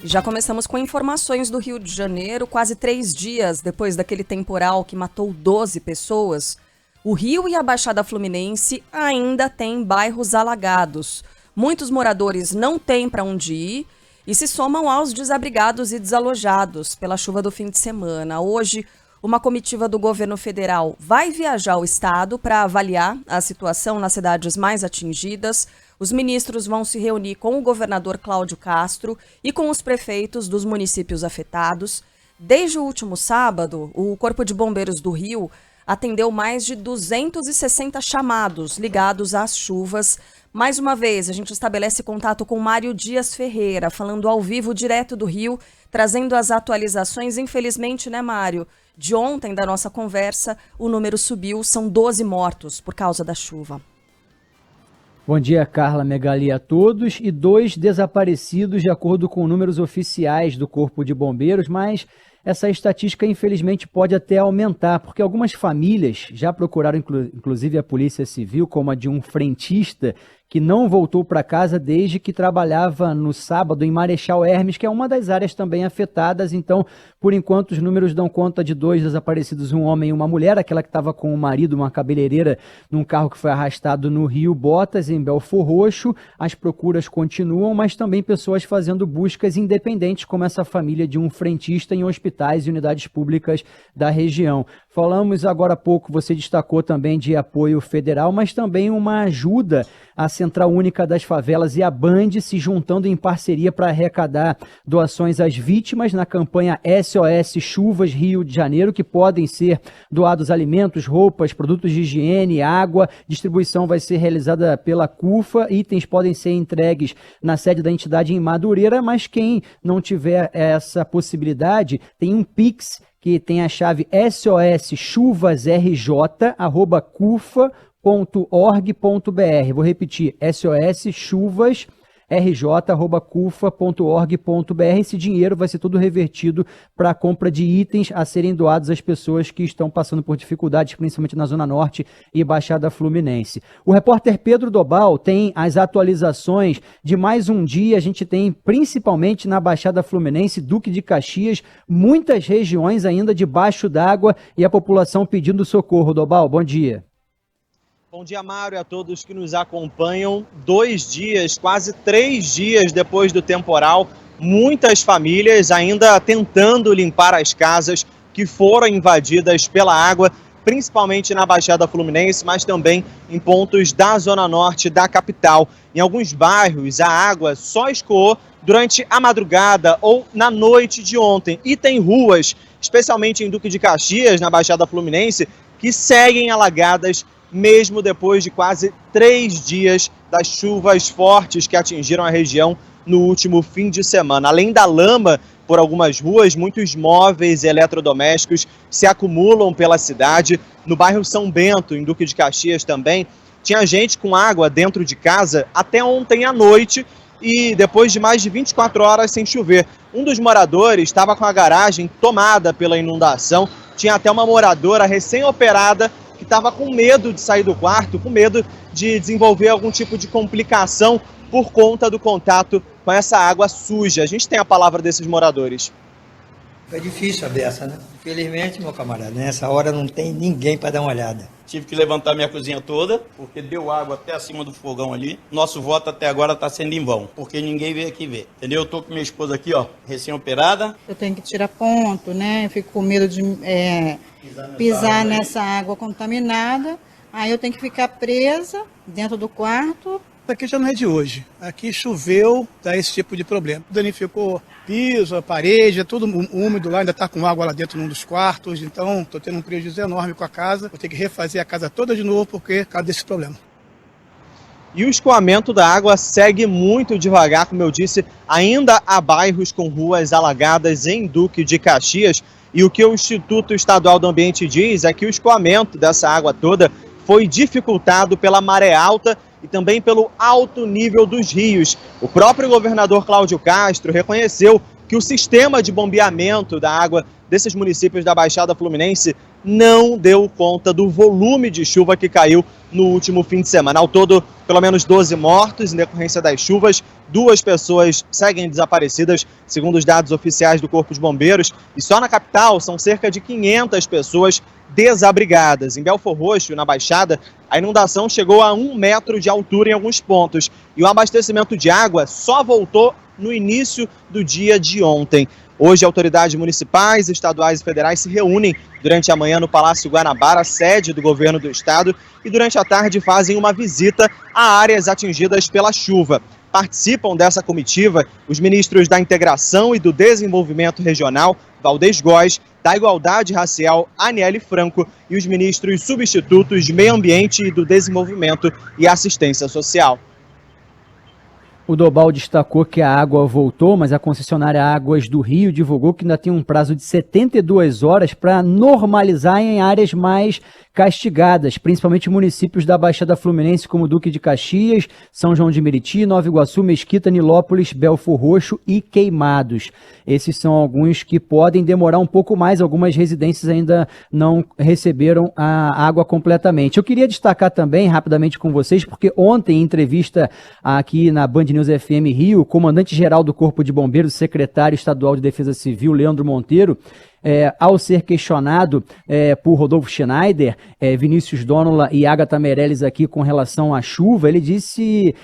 Já começamos com informações do Rio de Janeiro, quase 3 dias depois daquele temporal que matou 12 pessoas. O Rio e a Baixada Fluminense ainda têm bairros alagados. Muitos moradores não têm para onde ir e se somam aos desabrigados e desalojados pela chuva do fim de semana. Hoje, uma comitiva do governo federal vai viajar ao estado para avaliar a situação nas cidades mais atingidas. Os ministros vão se reunir com o governador Cláudio Castro e com os prefeitos dos municípios afetados. Desde o último sábado, o Corpo de Bombeiros do Rio atendeu mais de 260 chamados ligados às chuvas. Mais uma vez, a gente estabelece contato com Mário Dias Ferreira, falando ao vivo direto do Rio, trazendo as atualizações. Infelizmente, né, Mário? De ontem, da nossa conversa, o número subiu, são 12 mortos por causa da chuva. Bom dia, Carla, Megali, a todos. E 2 desaparecidos, de acordo com números oficiais do Corpo de Bombeiros, mas essa estatística, infelizmente, pode até aumentar, porque algumas famílias já procuraram, inclusive a Polícia Civil, como a de um frentista que não voltou para casa desde que trabalhava no sábado em Marechal Hermes, que é uma das áreas também afetadas. Então, por enquanto, os números dão conta de 2 desaparecidos, um homem e uma mulher, aquela que estava com o marido, uma cabeleireira, num carro que foi arrastado no Rio Botas, em Belfor Roxo. As procuras continuam, mas também pessoas fazendo buscas independentes, como essa família de um frentista em hospitais e unidades públicas da região. Falamos agora há pouco, você destacou também de apoio federal, mas também uma ajuda à Central Única das Favelas e a Band se juntando em parceria para arrecadar doações às vítimas na campanha SOS Chuvas Rio de Janeiro, que podem ser doados alimentos, roupas, produtos de higiene, água. Distribuição vai ser realizada pela CUFA, itens podem ser entregues na sede da entidade em Madureira, mas quem não tiver essa possibilidade, tem um Pix que tem a chave soschuvasrj@cufa.org.br. Vou repetir, soschuvasrj@cufa.org.br. Esse dinheiro vai ser todo revertido para a compra de itens a serem doados às pessoas que estão passando por dificuldades, principalmente na Zona Norte e Baixada Fluminense. O repórter Pedro Dobal tem as atualizações de mais um dia. A gente tem, principalmente na Baixada Fluminense, Duque de Caxias, muitas regiões ainda debaixo d'água e a população pedindo socorro. Dobal, bom dia. Bom dia, Mário, e a todos que nos acompanham. 2 dias, quase 3 dias depois do temporal, muitas famílias ainda tentando limpar as casas que foram invadidas pela água, principalmente na Baixada Fluminense, mas também em pontos da Zona Norte da capital. Em alguns bairros, a água só escoou durante a madrugada ou na noite de ontem. E tem ruas, especialmente em Duque de Caxias, na Baixada Fluminense, que seguem alagadas mesmo depois de quase 3 dias das chuvas fortes que atingiram a região no último fim de semana. Além da lama por algumas ruas, muitos móveis e eletrodomésticos se acumulam pela cidade. No bairro São Bento, em Duque de Caxias também, tinha gente com água dentro de casa até ontem à noite e depois de mais de 24 horas sem chover. Um dos moradores estava com a garagem tomada pela inundação, tinha até uma moradora recém-operada que estava com medo de sair do quarto, com medo de desenvolver algum tipo de complicação por conta do contato com essa água suja. A gente tem a palavra desses moradores. É difícil a beça, né? Infelizmente, meu camarada, nessa hora não tem ninguém para dar uma olhada. Tive que levantar minha cozinha toda, porque deu água até acima do fogão ali. Nosso voto até agora está sendo em vão, porque ninguém veio aqui ver, entendeu? Eu tô com minha esposa aqui, ó, recém-operada. Eu tenho que tirar ponto, né? Eu fico com medo de pisar nessa água contaminada. Aí eu tenho que ficar presa dentro do quarto. Aqui já não é de hoje. Aqui choveu, dá esse tipo de problema. Danificou piso, a parede, é tudo úmido lá, ainda está com água lá dentro num dos quartos. Então, estou tendo um prejuízo enorme com a casa. Vou ter que refazer a casa toda de novo por causa desse problema. E o escoamento da água segue muito devagar, como eu disse. Ainda há bairros com ruas alagadas em Duque de Caxias. E o que o Instituto Estadual do Ambiente diz é que o escoamento dessa água toda foi dificultado pela maré alta e também pelo alto nível dos rios. O próprio governador Cláudio Castro reconheceu que o sistema de bombeamento da água desses municípios da Baixada Fluminense não deu conta do volume de chuva que caiu no último fim de semana. Ao todo, pelo menos 12 mortos em decorrência das chuvas, 2 pessoas seguem desaparecidas, segundo os dados oficiais do Corpo de Bombeiros, e só na capital são cerca de 500 pessoas desabrigadas. Em Belfor Roxo, na Baixada, a inundação chegou a 1 metro de altura em alguns pontos, e o abastecimento de água só voltou no início do dia de ontem. Hoje, autoridades municipais, estaduais e federais se reúnem durante a manhã no Palácio Guanabara, sede do governo do estado, e durante a tarde fazem uma visita a áreas atingidas pela chuva. Participam dessa comitiva os ministros da Integração e do Desenvolvimento Regional, Valdez Góes, da Igualdade Racial, Aniele Franco, e os ministros substitutos de Meio Ambiente e do Desenvolvimento e Assistência Social. O Dobal destacou que a água voltou, mas a concessionária Águas do Rio divulgou que ainda tem um prazo de 72 horas para normalizar em áreas mais castigadas, principalmente municípios da Baixada Fluminense, como Duque de Caxias, São João de Meriti, Nova Iguaçu, Mesquita, Nilópolis, Belfor Roxo e Queimados. Esses são alguns que podem demorar um pouco mais, algumas residências ainda não receberam a água completamente. Eu queria destacar também, rapidamente com vocês, porque ontem, em entrevista aqui na Band News FM Rio, o comandante-geral do Corpo de Bombeiros, secretário estadual de Defesa Civil, Leandro Monteiro, ao ser questionado por Rodolfo Schneider, Vinícius Donola e Agatha Meirelles aqui com relação à chuva, ele disse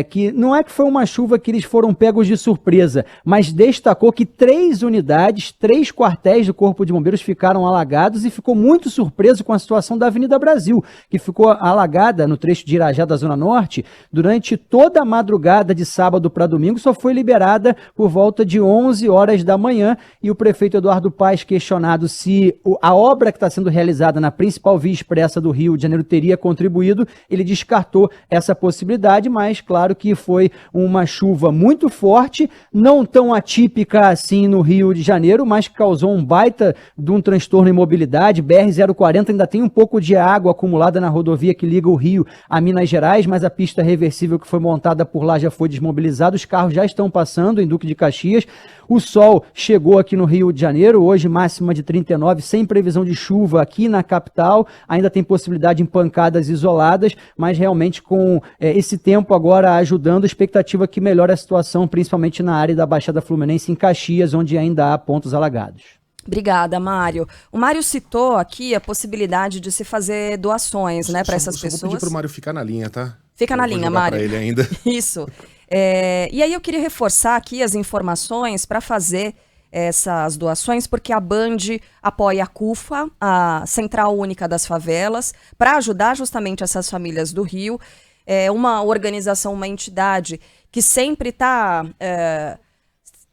que não é que foi uma chuva que eles foram pegos de surpresa, mas destacou que 3 unidades, 3 quartéis do Corpo de Bombeiros ficaram alagados e ficou muito surpreso com a situação da Avenida Brasil, que ficou alagada no trecho de Irajá da Zona Norte durante toda a madrugada de sábado para domingo, só foi liberada por volta de 11 horas da manhã, e o prefeito Eduardo Paes, questionado se a obra que está sendo realizada na principal via expressa do Rio de Janeiro teria contribuído, ele descartou essa possibilidade, mas claro que foi uma chuva muito forte, não tão atípica assim no Rio de Janeiro, mas que causou um baita de um transtorno em mobilidade. BR-040 ainda tem um pouco de água acumulada na rodovia que liga o Rio a Minas Gerais, mas a pista reversível que foi montada por lá já foi desmobilizada, os carros já estão passando em Duque de Caxias. O sol chegou aqui no Rio de Janeiro, hoje máxima de 39, sem previsão de chuva aqui na capital, ainda tem possibilidade em pancadas isoladas, mas realmente com esse tempo agora ajudando, a expectativa que melhore a situação, principalmente na área da Baixada Fluminense, em Caxias, onde ainda há pontos alagados. Obrigada, Mário. O Mário citou aqui a possibilidade de se fazer doações, né, para essas pessoas. Vou pedir pro Mário ficar na linha, tá? Fica na linha, Mário. Pra ele ainda. Isso. E aí eu queria reforçar aqui as informações para fazer essas doações, porque a Band apoia a CUFA, a Central Única das Favelas, para ajudar justamente essas famílias do Rio. É uma organização, uma entidade que sempre está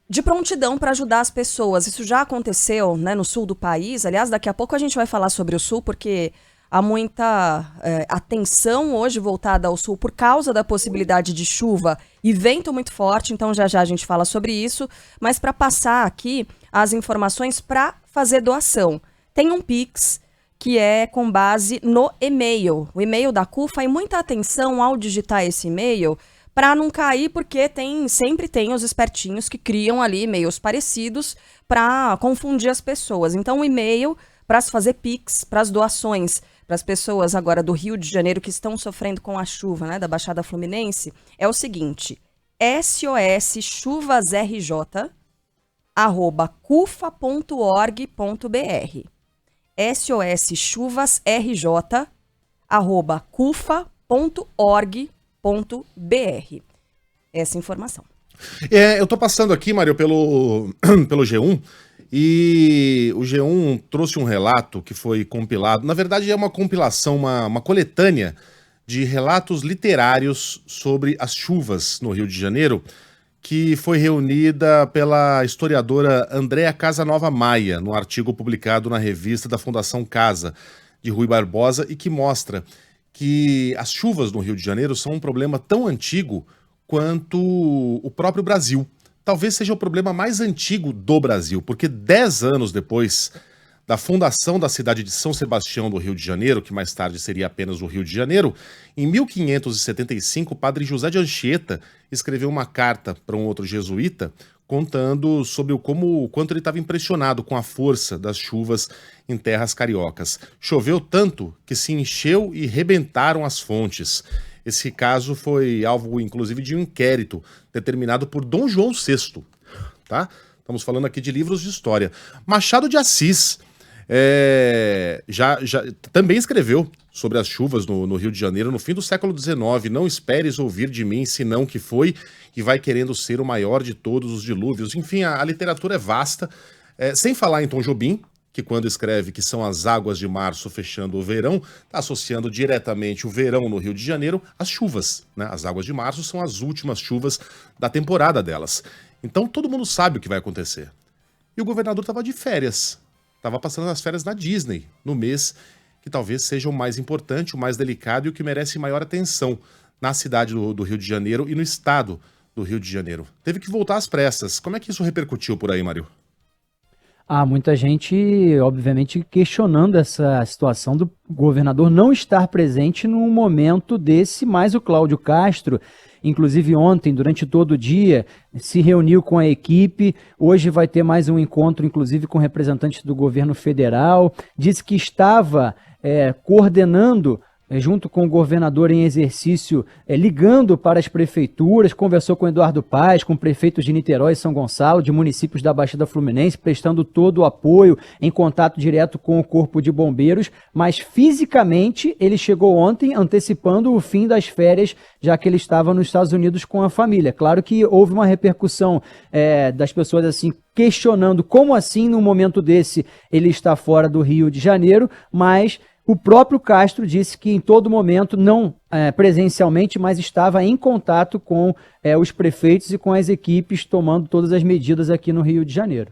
de prontidão para ajudar as pessoas. Isso já aconteceu, né, no sul do país. Aliás, daqui a pouco a gente vai falar sobre o sul, porque há muita atenção hoje voltada ao sul por causa da possibilidade de chuva e vento muito forte, então já já a gente fala sobre isso. Mas para passar aqui as informações para fazer doação, tem um Pix que é com base no e-mail. O e-mail da CUFA, e muita atenção ao digitar esse e-mail para não cair, porque sempre tem os espertinhos que criam ali e-mails parecidos para confundir as pessoas. Então o e-mail para se fazer Pix, para as doações, para as pessoas agora do Rio de Janeiro que estão sofrendo com a chuva, né, da Baixada Fluminense, é o seguinte: soschuvasrj@cufa.org.br. soschuvasrj@cufa.org.br. Essa informação. Eu tô passando aqui, Mário, pelo G1, e o G1 trouxe um relato que foi compilado. Na verdade, é uma compilação, uma coletânea de relatos literários sobre as chuvas no Rio de Janeiro, que foi reunida pela historiadora Andréa Casanova Maia, num artigo publicado na revista da Fundação Casa, de Rui Barbosa, e que mostra que as chuvas no Rio de Janeiro são um problema tão antigo quanto o próprio Brasil. Talvez seja o problema mais antigo do Brasil, porque 10 anos depois da fundação da cidade de São Sebastião do Rio de Janeiro, que mais tarde seria apenas o Rio de Janeiro, em 1575, o padre José de Anchieta escreveu uma carta para um outro jesuíta contando sobre o quanto ele estava impressionado com a força das chuvas em terras cariocas. Choveu tanto que se encheu e rebentaram as fontes. Esse caso foi alvo, inclusive, de um inquérito determinado por Dom João VI, tá? Estamos falando aqui de livros de história. Machado de Assis já também escreveu sobre as chuvas no Rio de Janeiro no fim do século XIX. Não esperes ouvir de mim, senão que foi e vai querendo ser o maior de todos os dilúvios. Enfim, a literatura é vasta. Sem falar em Tom Jobim, que quando escreve que são as águas de março fechando o verão, está associando diretamente o verão no Rio de Janeiro às chuvas, né? As águas de março são as últimas chuvas da temporada delas. Então todo mundo sabe o que vai acontecer. E o governador estava de férias, estava passando as férias na Disney, no mês que talvez seja o mais importante, o mais delicado e o que merece maior atenção na cidade do Rio de Janeiro e no estado do Rio de Janeiro. Teve que voltar às pressas. Como é que isso repercutiu por aí, Mário? Muita gente, obviamente, questionando essa situação do governador não estar presente num momento desse, mas o Cláudio Castro, inclusive ontem, durante todo o dia, se reuniu com a equipe. Hoje vai ter mais um encontro, inclusive, com representantes do governo federal. Disse que estava coordenando, junto com o governador em exercício, ligando para as prefeituras, conversou com Eduardo Paes, com prefeitos de Niterói e São Gonçalo, de municípios da Baixada Fluminense, prestando todo o apoio, em contato direto com o Corpo de Bombeiros, mas fisicamente ele chegou ontem antecipando o fim das férias, já que ele estava nos Estados Unidos com a família. Claro que houve uma repercussão das pessoas assim, questionando como assim, num momento desse, ele está fora do Rio de Janeiro, mas o próprio Castro disse que em todo momento, não presencialmente, mas estava em contato com os prefeitos e com as equipes tomando todas as medidas aqui no Rio de Janeiro.